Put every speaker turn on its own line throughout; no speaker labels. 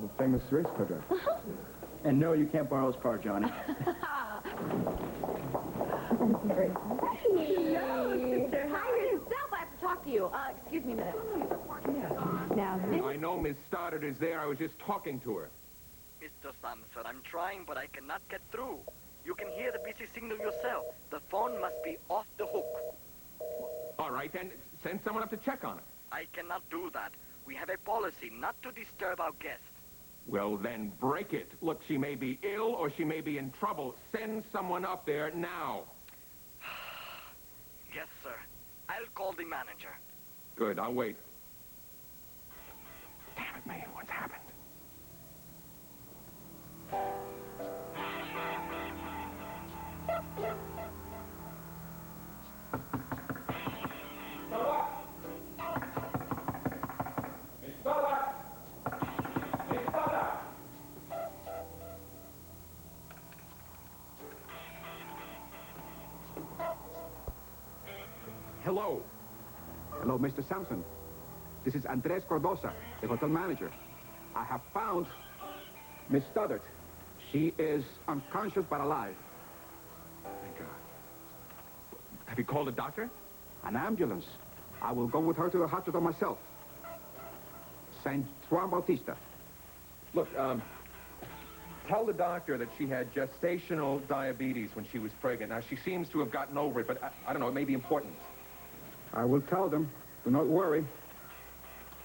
the famous race car driver. And no, you can't borrow his car, Johnny.
Hello, sister. Hi, yourself. I have to talk to you. Excuse me a minute. Now, this...
I know Miss Stoddard is there. I was just talking to her.
Mr. Sampson, I'm trying, but I cannot get through. You can hear the busy signal yourself. The phone must be off the hook.
All right, then send someone up to check on it.
I cannot do that. We have a policy not to disturb our guests.
Well, then break it. Look, she may be ill or she may be in trouble. Send someone up there now.
Yes, sir. I'll call the manager.
Good, I'll wait. Damn it, Maeve, what's happened? Hello.
Hello, Mr. Sampson. This is Andres Cordoza, the hotel manager. I have found Miss Stoddard. She is unconscious but alive.
Thank God. Have you called a doctor?
An ambulance. I will go with her to the hospital myself. Saint Juan Bautista.
Look, tell the doctor that she had gestational diabetes when she was pregnant. Now, she seems to have gotten over it, but I don't know, it may be important.
I will tell them. Do not worry.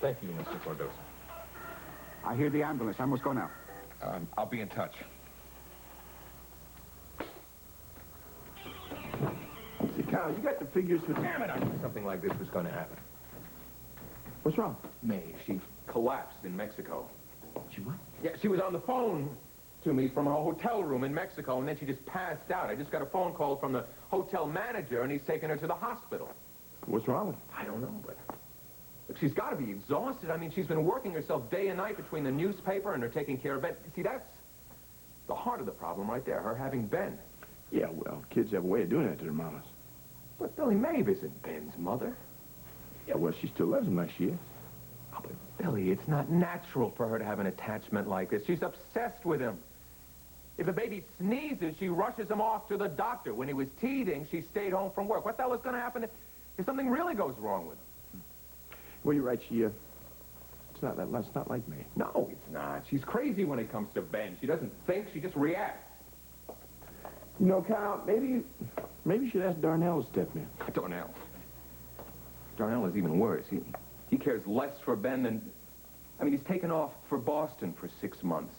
Thank you, Mr. Cordoza.
I hear the ambulance. I must go now.
I'll be in touch.
See, Kyle, you got the figures for...
Damn it, I knew something like this was going to happen.
What's wrong?
Maeve, she collapsed in Mexico.
She what?
Yeah, she was on the phone to me from a hotel room in Mexico, and then she just passed out. I just got a phone call from the hotel manager, and he's taking her to the hospital.
What's wrong with her?
I don't know, but... Look, she's got to be exhausted. I mean, she's been working herself day and night between the newspaper and her taking care of Ben. See, that's the heart of the problem right there, her having Ben.
Yeah, well, kids have a way of doing that to their mamas.
But Billy, Maeve isn't Ben's mother.
Yeah, well, she still loves him like she is.
Oh, but Billy, it's not natural for her to have an attachment like this. She's obsessed with him. If the baby sneezes, she rushes him off to the doctor. When he was teething, she stayed home from work. What the hell is going to happen if something really goes wrong with him?
Well, you're right. It's not like me.
No, it's not. She's crazy when it comes to Ben. She doesn't think, she just reacts.
You know, Kyle, maybe you should ask Darnell to step in.
Darnell. Darnell is even worse. He cares less for Ben than... I mean, he's taken off for Boston for 6 months.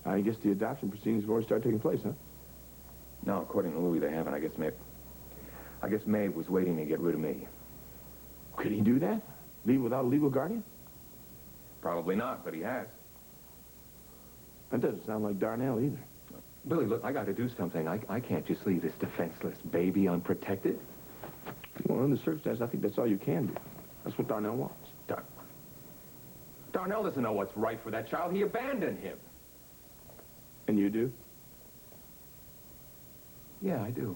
I guess the adoption proceedings have already started taking place, huh?
No, according to Louis, they haven't. I guess Maeve was waiting to get rid of me.
Could he do that? Leave without a legal guardian?
Probably not, but he has.
That doesn't sound like Darnell either.
Billy, look, I got to do something. I can't just leave this defenseless baby unprotected.
Well, under the circumstances, I think that's all you can do. That's what Darnell wants.
Darnell doesn't know what's right for that child. He abandoned him.
And you do?
Yeah, I do.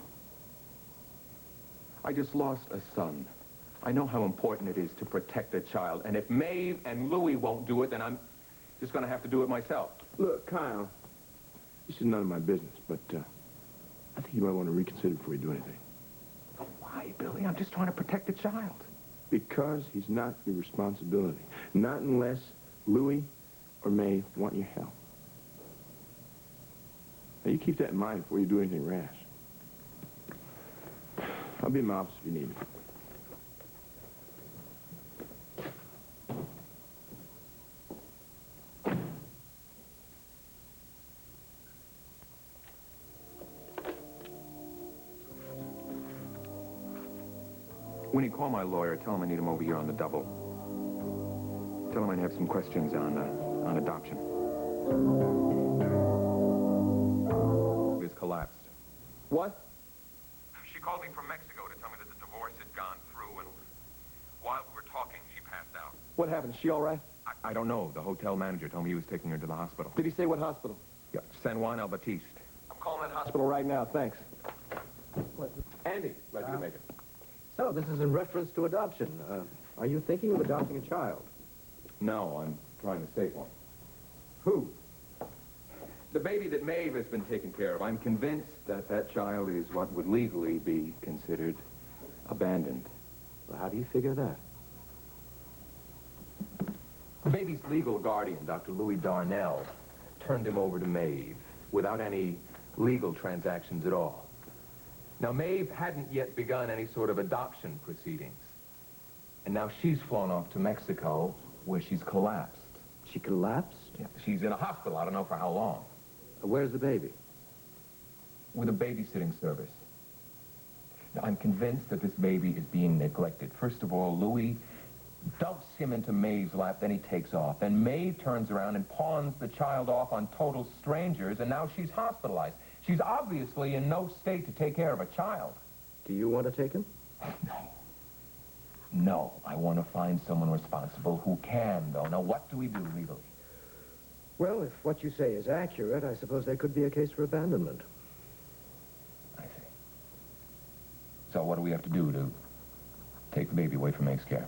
I just lost a son. I know how important it is to protect a child. And if Maeve and Louis won't do it, then I'm just going to have to do it myself.
Look, Kyle, this is none of my business, but I think you might want to reconsider before you do anything.
Why, Billy? I'm just trying to protect the child.
Because he's not your responsibility. Not unless Louis or Maeve want your help. Now, you keep that in mind before you do anything rash. I'll be in my office if you need me.
Winnie, call my lawyer. Tell him I need him over here on the double. Tell him I have some questions on adoption. Is collapsed.
What?
She called me from Mexico to tell me that the divorce had gone through, and while we were talking, she passed out.
What happened? Is she all right?
I don't know. The hotel manager told me he was taking her to the hospital.
Did he say what hospital?
Yeah, San Juan El Batiste.
I'm calling that hospital right now. Thanks.
What?
Andy, glad you could make it.
So, this is in reference to adoption. Are you thinking of adopting a child?
No, I'm trying to save one. Who? The baby that Maeve has been taking care of. I'm convinced that that child is what would legally be considered abandoned.
Well, how do you figure that?
The baby's legal guardian, Dr. Louis Darnell, turned him over to Maeve without any legal transactions at all. Now, Maeve hadn't yet begun any sort of adoption proceedings. And now she's flown off to Mexico, where she's collapsed.
She collapsed?
Yeah, she's in a hospital. I don't know for how long.
Where's the baby?
With a babysitting service. Now, I'm convinced that this baby is being neglected. First of all, Louis dumps him into Maeve's lap, then he takes off. Then Maeve turns around and pawns the child off on total strangers, and now she's hospitalized. She's obviously in no state to take care of a child.
Do you want to take him?
No. No, I want to find someone responsible who can, though. Now, what do we do legally?
Well, if what you say is accurate, I suppose there could be a case for abandonment.
I see. So what do we have to do to take the baby away from Maeve's care?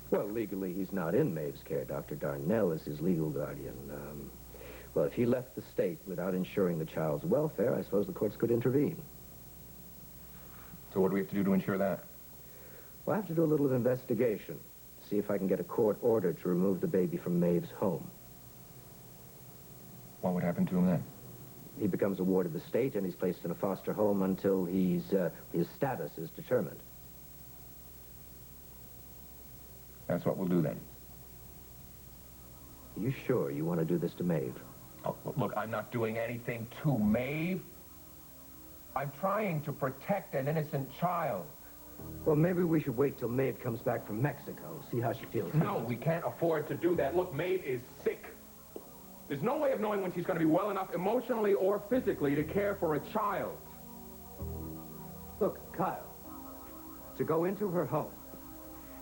Well, legally, he's not in Maeve's care. Dr. Darnell is his legal guardian. Well, if he left the state without ensuring the child's welfare, I suppose the courts could intervene.
So what do we have to do to ensure that?
Well, I have to do a little investigation. See if I can get a court order to remove the baby from Maeve's home.
What would happen to him then?
He becomes a ward of the state, and he's placed in a foster home until his status is determined.
That's what we'll do then.
Are you sure you want to do this to Maeve?
Oh, look, I'm not doing anything to Maeve. I'm trying to protect an innocent child.
Well, maybe we should wait till Maeve comes back from Mexico, see how she feels.
No, we can't afford to do that. Look, Maeve is sick. There's no way of knowing when she's going to be well enough emotionally or physically to care for a child.
Look, Kyle, to go into her home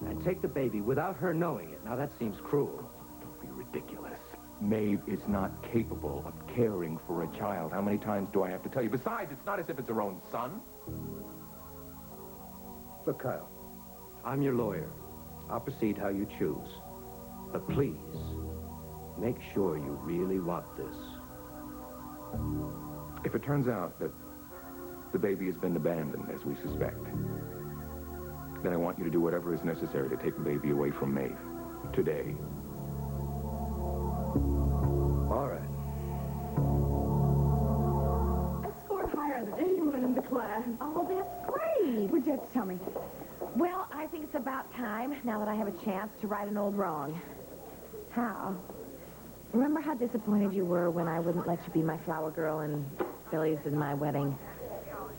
and take the baby without her knowing it, now that seems cruel.
Don't be ridiculous. Maeve is not capable of caring for a child. How many times do I have to tell you? Besides, it's not as if it's her own son.
Look, Kyle, I'm your lawyer. I'll proceed how you choose. But please, make sure you really want this.
If it turns out that the baby has been abandoned, as we suspect, then I want you to do whatever is necessary to take the baby away from Maeve. Today.
All right.
I scored higher than anyone in the class. Oh, that's great. Would you have to tell me? Well, I think it's about time, now that I have a chance, to right an old wrong. How? Remember how disappointed you were when I wouldn't let you be my flower girl and Billy's in my wedding?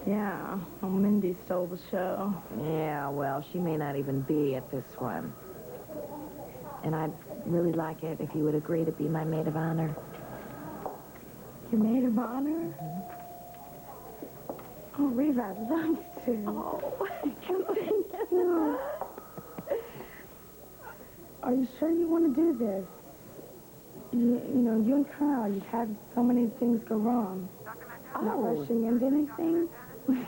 Yeah, well, Mindy stole the show.
Yeah, well, she may not even be at this one. And I'd really like it if you would agree to be my maid of honor.
Your maid of honor? Oh, Reva, I'd love to.
Oh,
No. Are you sure you want to do this? You know, you and Kyle, you've had so many things go wrong. Not rushing into anything?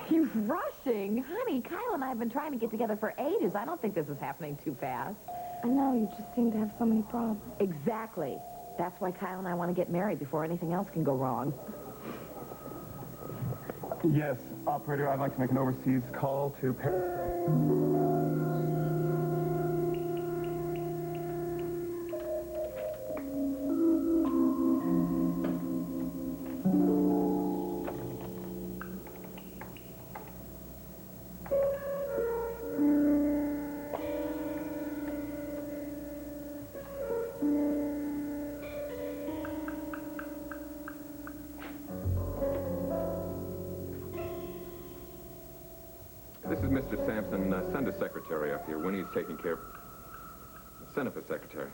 You're rushing? Honey, Kyle and I have been trying to get together for ages. I don't think this is happening too fast.
I know, you just seem to have so many problems.
Exactly. That's why Kyle and I want to get married before anything else can go wrong.
Yes, operator, I'd like to make an overseas call to Paris. This is Mr. Sampson. Send a secretary up here. Winnie's taking care of... Send up a secretary.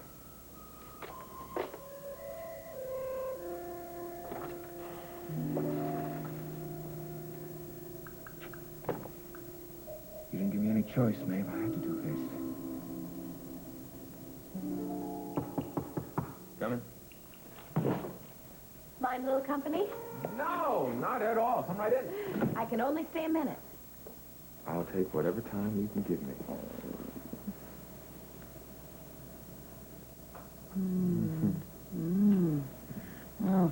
You didn't give me any choice, Maeve. I had to do this. Come in.
Mind a little company?
No, not at all. Come right in.
I can only stay a minute.
I'll take whatever time you can give me.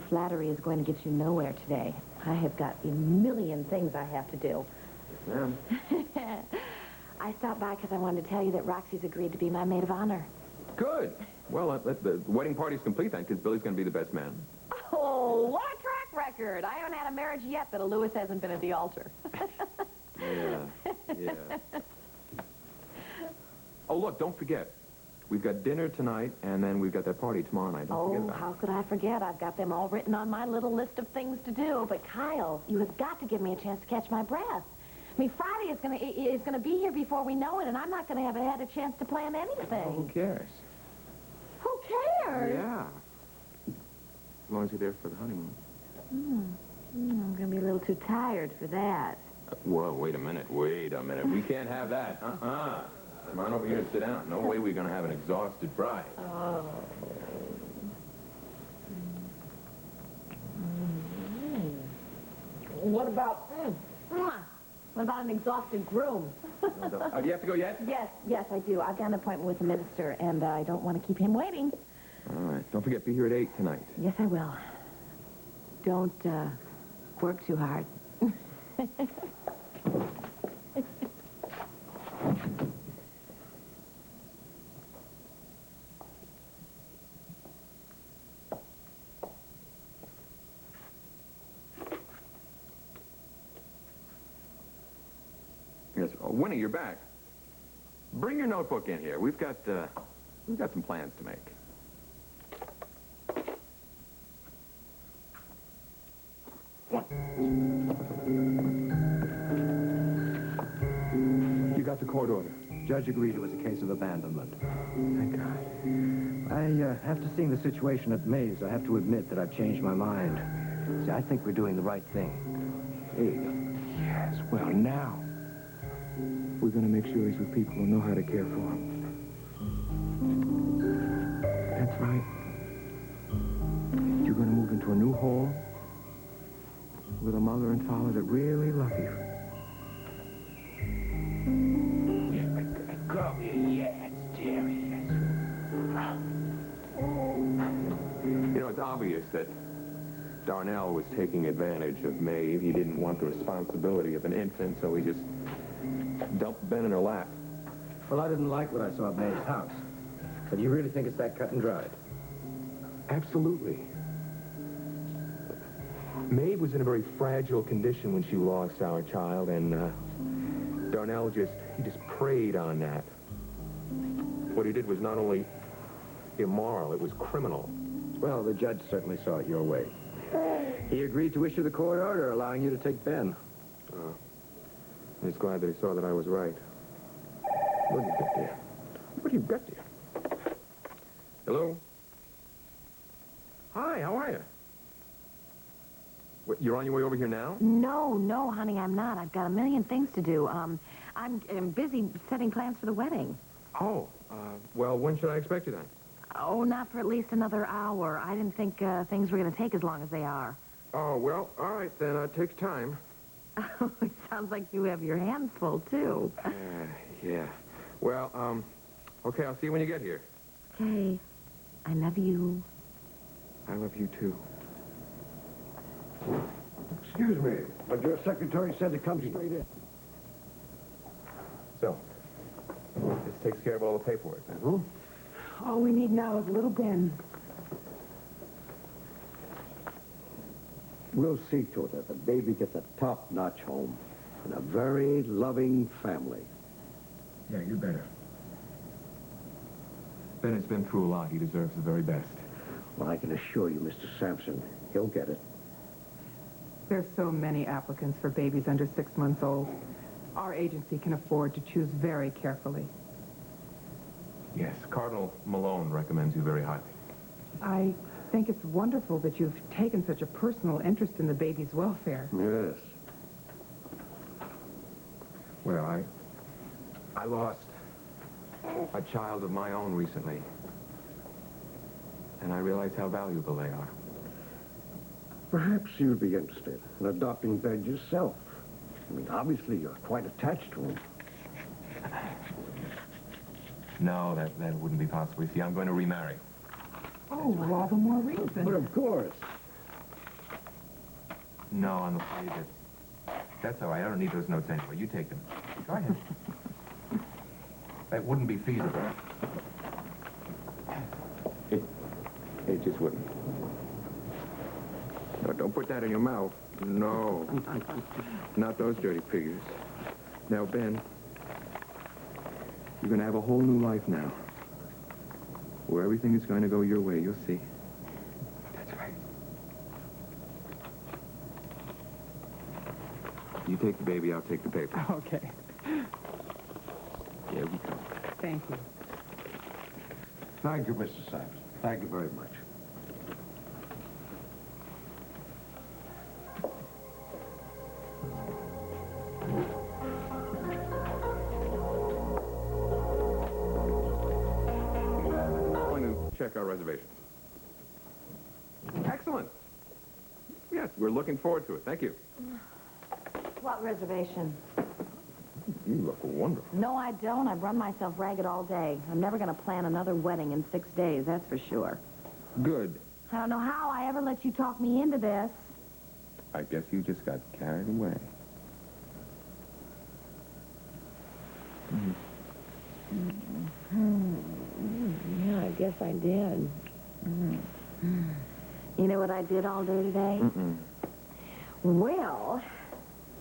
flattery is going to get you nowhere today. I have got a million things I have to do.
Ma'am.
I stopped by because I wanted to tell you that Roxie's agreed to be my maid of honor.
Good. Well, the wedding party's complete then, because Billy's going to be the best man.
Oh, what a track record. I haven't had a marriage yet that a Lewis hasn't been at the altar.
Yeah. Oh, look, don't forget. We've got dinner tonight, and then we've got that party tomorrow night. Don't forget
Oh,
about
how could I forget? I've got them all written on my little list of things to do. But, Kyle, you have got to give me a chance to catch my breath. I mean, Friday is gonna be here before we know it, and I'm not going to have had a chance to plan anything.
Who cares?
Who cares?
Yeah. As long as you're there for the honeymoon.
I'm going to be a little too tired for that.
Whoa, wait a minute. Wait a minute. We can't have that. Come on over here and sit down. No way we're going to have an exhausted bride.
Oh. What about an exhausted groom?
Do you have to go yet?
Yes, I do. I've got an appointment with the minister, and I don't want to keep him waiting.
All right. Don't forget, be here at 8 tonight.
Yes, I will. Don't work too hard.
Yes. Oh, Winnie, you're back. Bring your notebook in here. We've got some plans to make.
You got the court order.
Judge agreed it was a case of abandonment.
Thank God.
After seeing the situation at Maeve's, I have to admit that I've changed my mind. See, I think we're doing the right thing.
Hey, yes, well, now we're going to make sure he's with people who know how to care for him. That's right. You're going to move into a new home with a mother and father that really love you. Come here, yes, Jerry.
You know, it's obvious that Darnell was taking advantage of Maeve. He didn't want the responsibility of an infant, so he just dumped Ben in her lap.
Well, I didn't like what I saw at Maeve's house. But you really think it's that cut and dried?
Absolutely. Maeve was in a very fragile condition when she lost our child, and Darnell just preyed on that. What he did was not only immoral, it was criminal.
Well, the judge certainly saw it your way. He agreed to issue the court order allowing you to take Ben.
He's glad that he saw that I was right. What do you got there? What do you got there?
Hello?
Hi, how are you?
What, you're on your way over here now?
No, honey, I'm not. I've got a million things to do. I'm busy setting plans for the wedding.
Oh, well, when should I expect you then?
Oh, not for at least another hour. I didn't think things were going to take as long as they are.
Oh, well, all right, then. It takes time.
Oh, it sounds like you have your hands full, too.
Yeah. Well, okay, I'll see you when you get here.
Okay. I love you.
I love you, too.
Excuse me, but your secretary said to come straight in.
So, this takes care of all the paperwork, then?
All we need now is little Ben.
We'll see to it that the baby gets a top-notch home and a very loving family.
Yeah, you better. Ben has been through a lot. He deserves the very best.
Well, I can assure you, Mr. Sampson, he'll get it.
There's so many applicants for babies under 6 months old. Our agency can afford to choose very carefully.
Yes, Cardinal Malone recommends you very highly.
I think it's wonderful that you've taken such a personal interest in the baby's welfare.
Yes.
Well, I lost a child of my own recently. And I realize how valuable they are.
Perhaps you'd be interested in adopting Ben yourself. I mean, obviously, you're quite attached to him.
No, that wouldn't be possible. You see, I'm going to remarry.
Oh, well, all the more reason.
But of course.
No, I'm afraid that... That's all right. I don't need those notes anyway. You take them. Go ahead. That wouldn't be feasible.
It just wouldn't. No, don't put that in your mouth. No. Not those dirty figures. Now, Ben, you're going to have a whole new life now. Where everything is going to go your way. You'll see. That's right. You take the baby, I'll take the paper.
Okay.
Here we go.
Thank you.
Thank you, Mr. Sampson. Thank you very much.
I'm going to check our reservations. Excellent. Yes, we're looking forward to it. Thank you.
What reservation?
You look wonderful.
No, I don't. I've run myself ragged all day. I'm never going to plan another wedding in 6 days, that's for sure.
Good.
I don't know how I ever let you talk me into this.
I guess you just got carried away.
Yeah, I guess I did. You know what I did all day today? Well,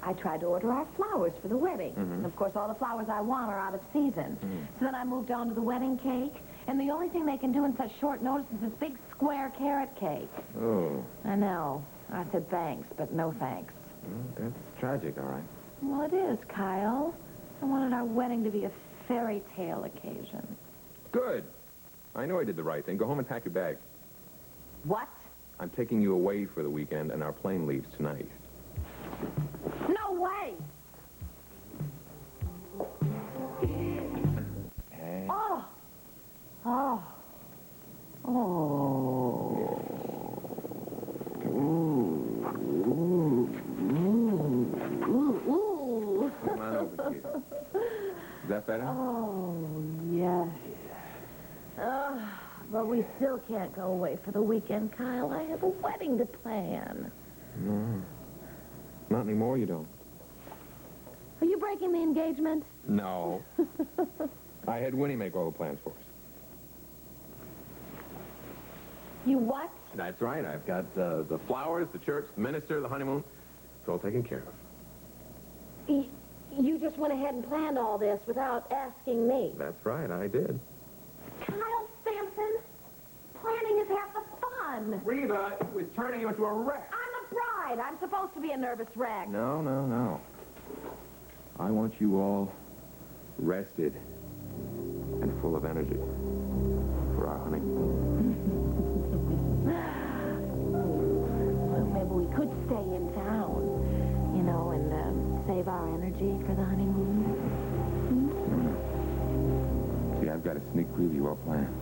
I tried to order our flowers for the wedding. And of course, all the flowers I want are out of season. So then I moved on to the wedding cake. And the only thing they can do in such short notice is this big square carrot cake.
Oh.
I know. I said thanks, but no thanks.
Well, that's tragic, all right.
Well, it is, Kyle. I wanted our wedding to be a fairy tale occasion.
Good. I know I did the right thing. Go home and pack your bag.
What?
I'm taking you away for the weekend, and our plane leaves tonight.
No way!
Hey.
Oh! Oh. Oh.
Come on over here. Is that better?
Oh, yes. But we still can't go away for the weekend, Kyle. I have a wedding to plan.
No. Not anymore, you don't.
Are you breaking the engagement?
No. I had Winnie make all the plans for us.
You what?
That's right. I've got the flowers, the church, the minister, the honeymoon. It's all taken care of.
You just went ahead and planned all this without asking me.
That's right. I did.
Kyle Sampson, planning is half the fun.
Reva was turning you into a wreck.
I'm a bride. I'm supposed to be a nervous wreck.
No, no, no. I want you all rested and full of energy for our honeymoon.
Well, maybe we could stay in town, you know, and save our energy for the honeymoon.
See, I've got a sneak preview all planned.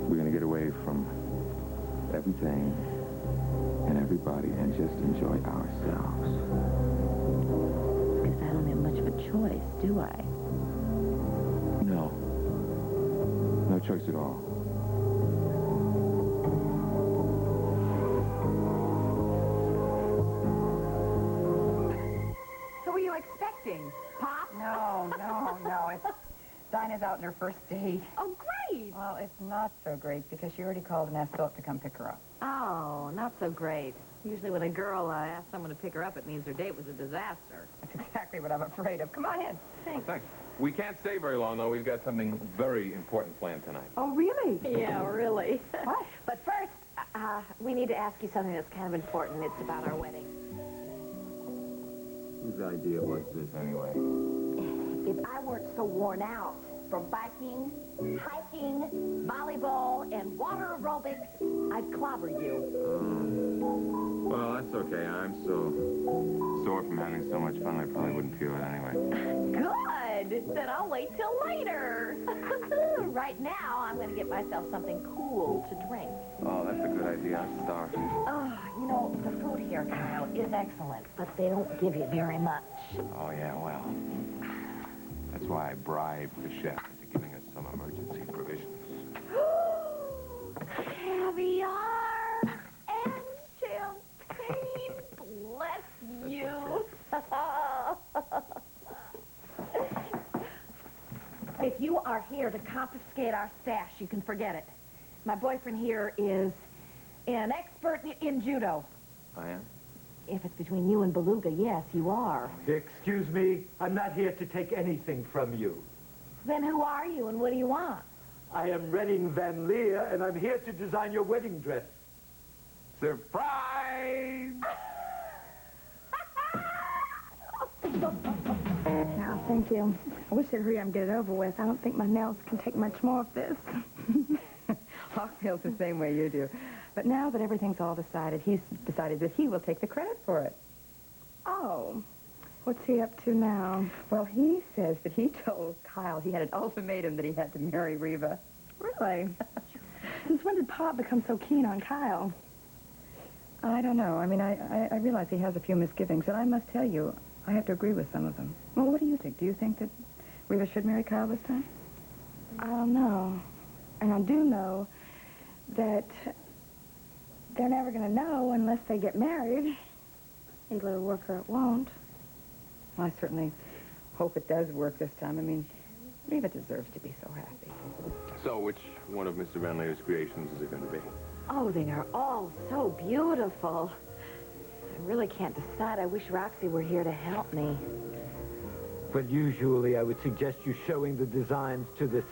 We're going to get away from everything and everybody and just enjoy ourselves.
Because I don't have much of a choice, do I?
No. No choice at all.
Who were you expecting?
Pop?
No. It's Dinah's out on her first date.
Oh, great.
Well, it's not so great because she already called and asked Philip to come pick her up.
Oh, not so great. Usually when a girl asks someone to pick her up, it means her date was a disaster.
That's exactly what I'm afraid of. Come on in.
Thanks.
Thanks. We can't stay very long, though. We've got something very important planned tonight.
Oh, really?
Yeah, really.
What?
But first, we need to ask you something that's kind of important. It's about our wedding.
Whose idea was this, anyway?
If I weren't so worn out from biking, hiking, volleyball, and water aerobics, I'd clobber you.
Well, that's okay. I'm so sore from having so much fun, I probably wouldn't feel it anyway.
Good. Then I'll wait till later. Right now, I'm going to get myself something cool to drink.
Oh, that's a good idea. I'm starving.
You know, the food here, Kyle, is excellent, but they don't give you very much.
Oh, yeah, well. That's why I bribed the chef into giving us some emergency provisions.
Caviar and champagne. here to confiscate our stash, you can forget it. My boyfriend here is an expert in judo.
I am?
If it's between you and Beluga, yes, you are.
Excuse me, I'm not here to take anything from you.
Then who are you and what do you want?
I am Redding Van Leer, and I'm here to design your wedding dress.
Surprise!
Now, thank you. I wish they'd hurry up and get it over with. I don't think my nails can take much more of this.
Hawk feels the same way you do. But now that everything's all decided, he's decided that he will take the credit for it.
Oh, what's he up to now?
Well, he says that he told Kyle he had an ultimatum that he had to marry Reva.
Really? Since when did Pop become so keen on Kyle?
I don't know. I mean, I realize he has a few misgivings, and I must tell you, I have to agree with some of them. Well, what do you think? Do you think that Reva should marry Kyle this time?
I don't know. And I do know that they're never going to know unless they get married. Either it'll work or it won't.
Well, I certainly hope it does work this time. I mean, Reva deserves to be so happy.
So, which one of Mr. Van Leer's creations is it going to be?
Oh, they are all so beautiful. I really can't decide. I wish Roxie were here to help me.
Well, usually I would suggest you showing the designs to this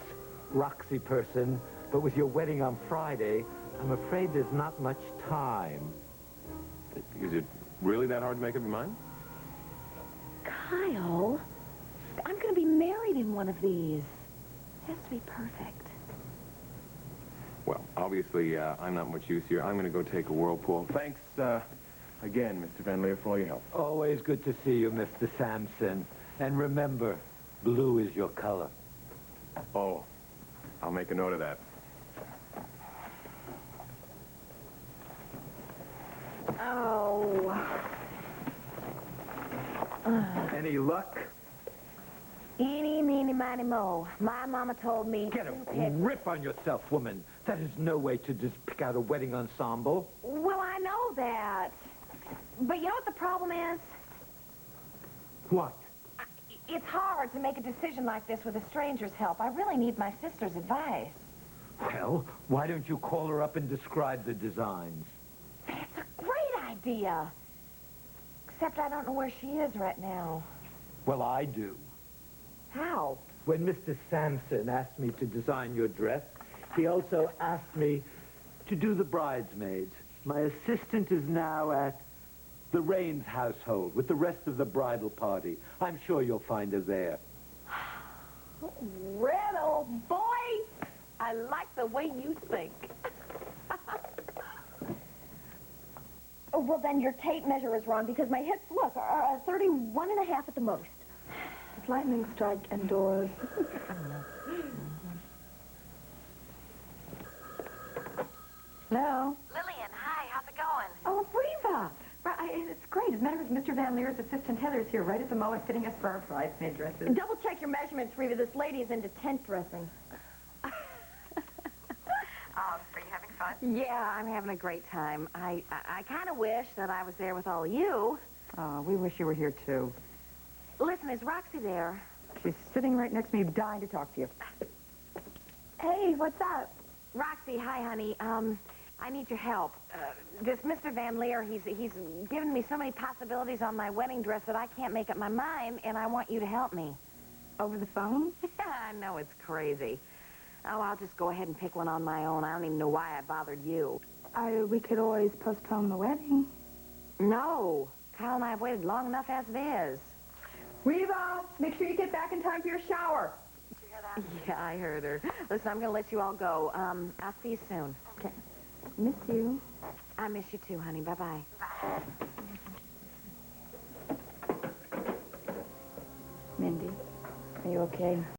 Roxie person, but with your wedding on Friday, I'm afraid there's not much time.
Is it really that hard to make up your mind?
Kyle, I'm going to be married in one of these. It has to be perfect.
Well, obviously, I'm not much use here. I'm going to go take a whirlpool. Thanks, again, Mr. Van Leer, for all your help.
Always good to see you, Mr. Sampson. And remember, blue is your color.
Oh, I'll make a note of that.
Oh.
Any luck?
Eeny, meeny, miny, mo. My mama told me
Get
to
a
pick...
grip on yourself, woman. That is no way to just pick out a wedding ensemble.
Well, I know that. But you know what the problem is?
What?
It's hard to make a decision like this with a stranger's help. I really need my sister's advice.
Well, why don't you call her up and describe the designs?
That's a great idea. Except I don't know where she is right now.
Well, I do.
How?
When Mr. Sampson asked me to design your dress, he also asked me to do the bridesmaids. My assistant is now at the Raines household with the rest of the bridal party. I'm sure you'll find her there.
Red, old boy, I like the way you think. Oh, well, then your tape measure is wrong because my hips, look, are 31 and a half at the most.
Does lightning strike indoors?
Hello?
Lillian, hi, how's it going?
Oh, Reva! It's great. As a matter of fact, Mr. Van Leer's assistant Heather's here right at the moment fitting us for our bridesmaid dresses.
Double check your measurements, Reva. This lady is into tent dressing.
Are you having fun?
Yeah, I'm having a great time. I kind of wish that I was there with all of you.
Oh, we wish you were here, too.
Listen, is Roxie there?
She's sitting right next to me, dying to talk to you.
Hey, what's up?
Roxie, hi, honey. I need your help. This Mr. Van Leer, he's given me so many possibilities on my wedding dress that I can't make up my mind, and I want you to help me.
Over the phone?
I know it's crazy. Oh, I'll just go ahead and pick one on my own. I don't even know why I bothered you.
We could always postpone the wedding.
No. Kyle and I have waited long enough as it is.
Reva, make sure you get back in time for your shower.
Did you hear that? Yeah, I heard her. Listen, I'm going to let you all go. I'll see you soon.
Okay. Miss you.
I miss you too, honey. Bye-bye.
Mindy, are you okay?